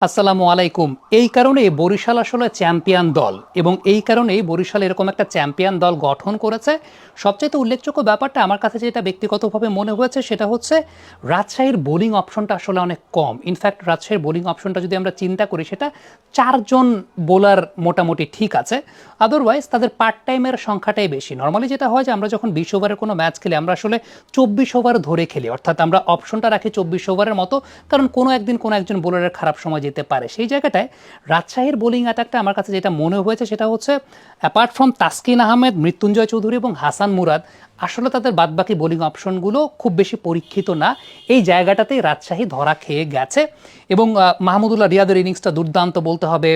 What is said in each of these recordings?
আসসালামু আলাইকুম। এই কারণে বরিশাল আসলে চ্যাম্পিয়ন দল এবং এই কারণেই বরিশাল এরকম একটা চ্যাম্পিয়ন দল গঠন করেছে। সবচাইতে উল্লেখযোগ্য ব্যাপারটা আমার কাছে যেটা ব্যক্তিগতভাবে মনে হয়েছে সেটা হচ্ছে রাজশাহীর বোলিং অপশনটা আসলে অনেক কম। ইনফ্যাক্ট রাজশাহীর বোলিং অপশনটা যদি আমরা চিন্তা করি সেটা 4 জন বোলার মোটামুটি ঠিক আছে। আদারওয়াইজ তাদের পার্ট টাইমের সংখ্যাটাই বেশি। নর্মালি যেটা হয় যে আমরা যখন 20 ওভারের কোনো ম্যাচ খেলি আমরা আসলে 24 ওভার ধরে খেলি, অর্থাৎ আমরা অপশনটা রাখি 24 ওভারের মতো, কারণ কোনো একদিন কোনো একজন বোলারের খারাপ সময় যেতে পারে। সেই জায়গাটায় রাজশাহীর বোলিং অ্যাটাকটা আমার কাছে যেটা মনে হয়েছে সেটা হচ্ছে অ্যাপার্ট ফ্রম তাসকিন আহমেদ, মৃত্যুঞ্জয় চৌধুরী এবং হাসান মুরাদ, আসলে তাদের বাদবাকি বোলিং অপশনগুলো খুব বেশি পরীক্ষিত না। এই জায়গাটাতেই রাজশাহী ধরা খেয়ে গেছে এবং মাহমুদুল্লাহ রিয়াদের ইনিংসটা দুর্দান্ত বলতে হবে।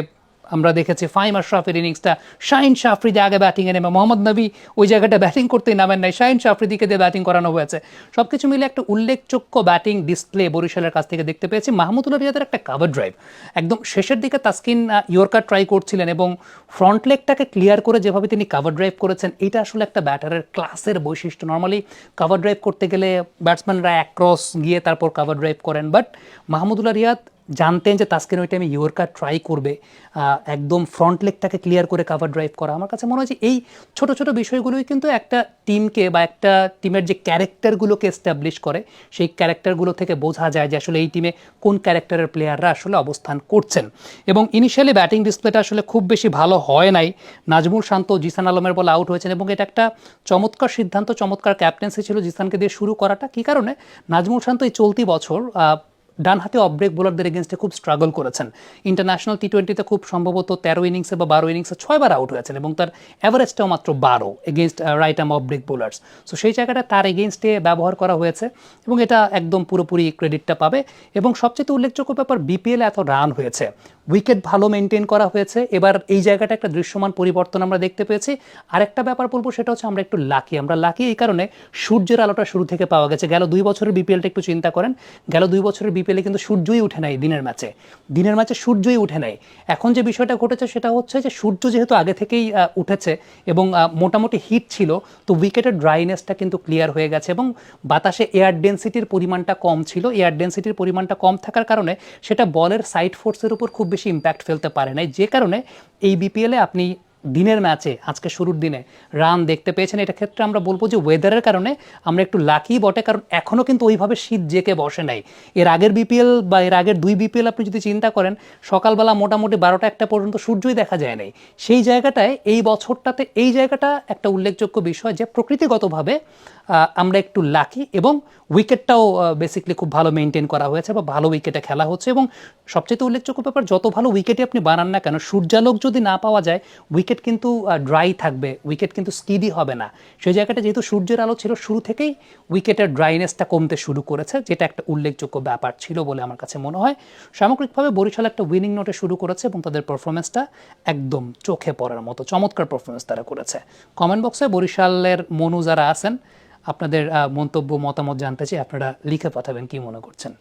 আমরা দেখেছি ফাহিম আশরাফের ইনিংসটা, শাহিন শাফরিদি আগে ব্যাটিংয়ে নেমে, মোহাম্মদ নবী ওই জায়গাটা ব্যাটিং করতেই নামেন নাই, শাহিন শাফরিদিকে দিয়ে ব্যাটিং করানো হয়েছে। সব কিছু মিলে একটা উল্লেখযোগ্য ব্যাটিং ডিসপ্লে বরিশালের কাছ থেকে দেখতে পেয়েছি। মাহমুদুল্লাহ রিয়াদের একটা কাভার ড্রাইভ, একদম শেষের দিকে তাসকিন ইয়র্কার ট্রাই করছিলেন এবং ফ্রন্ট লেগটাকে ক্লিয়ার করে যেভাবে তিনি কাভার ড্রাইভ করেছেন, এটা আসলে একটা ব্যাটারের ক্লাসের বৈশিষ্ট্য। নর্মালি কাভার ড্রাইভ করতে গেলে ব্যাটসম্যানরা অ্যাক্রস গিয়ে তারপর কাভার ড্রাইভ করেন, বাট মাহমুদুল্লাহ রিয়াদ জানতেন যে তাসকিন ওই টাইমে ইয়র্কার ট্রাই করবে, একদম ফ্রন্ট লেগটাকে ক্লিয়ার করে কাভার ড্রাইভ করা। আমার কাছে মনে হয় যে এই ছোট ছোট বিষয়গুলোই কিন্তু একটা টিমকে বা একটা টিমের যে ক্যারেক্টারগুলোকে এস্টাবলিশ করে, সেই ক্যারেক্টারগুলো থেকে বোঝা যায় যে আসলে এই টিমে কোন ক্যারেক্টারের প্লেয়াররা আসলে অবস্থান করছেন। এবং ইনিশিয়ালি ব্যাটিং ডিসপ্লেটা আসলে খুব বেশি ভালো হয় নাই। নাজমুল শান্ত জিসান আলমের বলে আউট হয়েছেন এবং এটা একটা চমৎকার সিদ্ধান্ত, চমৎকার ক্যাপ্টেন্সি ছিল জিসানকে দিয়ে শুরু করাটা। কী কারণে নাজমুল শান্ত এই চলতি বছর ডানহাতে অফ ব্রেক বোলারদের এগেনস্টে খুব স্ট্রাগল করেছেন। ইন্টারন্যাশনাল টি20তে খুব সম্ভবত 13 ইনিংসে বা 12 ইনিংসে 6বার আউট হয়েছেন এবং তার অ্যাভারেজটাও মাত্র 12 against right arm off break bowlers. So সেই জায়গাটা তার এগেনস্টে ব্যবহার করা হয়েছে এবং এটা একদম পুরোপুরি ক্রেডিটটা পাবে। এবং সবচেয়ে উল্লেখযোগ্য ব্যাপার, বিপিএল এত রান হয়েছে, উইকেট ভালো মেনটেন করা হয়েছে। এবার এই জায়গাটা একটা দৃশ্যমান পরিবর্তন আমরা দেখতে পেয়েছি। আরেকটা ব্যাপার বলবো সেটা হচ্ছে আমরা একটু লাকি। আমরা লাকি এই কারণে সূর্যের আলোটা শুরু থেকে পাওয়া গেছে। গেল 2 বছরের বিপিএলটা একটু চিন্তা করেন, গেল 2 বছরের বিপিএলে কিন্তু সূর্যই উঠে নাই দিনের ম্যাচে সূর্যই উঠে নাই। এখন যে বিষয়টা ঘটেছে সেটা হচ্ছে যে সূর্য যেহেতু আগে থেকেই উঠেছে এবং মোটামুটি হিট ছিল, তো উইকেটের ড্রাইনেসটা কিন্তু ক্লিয়ার হয়ে গেছে এবং বাতাসে এয়ার ডেন্সিটির পরিমাণটা কম ছিল। এয়ার ডেন্সিটির পরিমাণটা কম থাকার কারণে সেটা বলের সাইড ফোর্সের উপর খুব বেশি ইম্প্যাক্ট ফেলতে পারে নাই, যে কারণে এই বিপিএলে আপনি দিনের ম্যাচে আজকে শুরুর দিনে রান দেখতে পেয়েছেন। এটা ক্ষেত্রে আমরা বলবো যে ওয়েদারের কারণে আমরা একটু লাকি বটে, কারণ এখনও কিন্তু ওইভাবে শীত জেকে বসে নাই। এর আগের বিপিএল বা এর আগের 2 বিপিএল আপনি যদি চিন্তা করেন, সকালবেলা মোটামুটি 12টা-1টা পর্যন্ত সূর্যই দেখা যায় নাই। সেই জায়গাটায় এই বছরটাতে এই জায়গাটা একটা উল্লেখযোগ্য বিষয় যে প্রকৃতিগতভাবে আমরা একটু লাকি এবং উইকেটটাও বেসিকলি খুব ভালো মেনটেন করা হয়েছে বা ভালো উইকেটে খেলা হচ্ছে। এবং সবচেয়ে উল্লেখযোগ্য ব্যাপার, যত ভালো উইকেটে আপনি বানান না কেন, সূর্যালোক যদি না পাওয়া যায় উইকেট কিন্তু ড্রাই থাকবে, উইকেট কিন্তু স্কিডি হবে না। সেই জায়গাটা যেহেতু সূর্যের আলো ছিল, শুরু থেকেই উইকেটের ড্রাইনেসটা কমতে শুরু করেছে, যেটা একটা উল্লেখযোগ্য ব্যাপার ছিল বলে আমার কাছে মনে হয়। সামগ্রিকভাবে বরিশাল একটা উইনিং নোটে শুরু করেছে এবং তাদের পারফরমেন্সটা একদম চোখে পড়ার মতো চমৎকার পারফরমেন্স তারা করেছে। কমেন্ট বক্সে বরিশালের মনু যারা আছেন, আপনাদের মন্তব্য মতামত জানতে চাই, আপনারা লিখে পাঠাবেন কি মনে করছেন।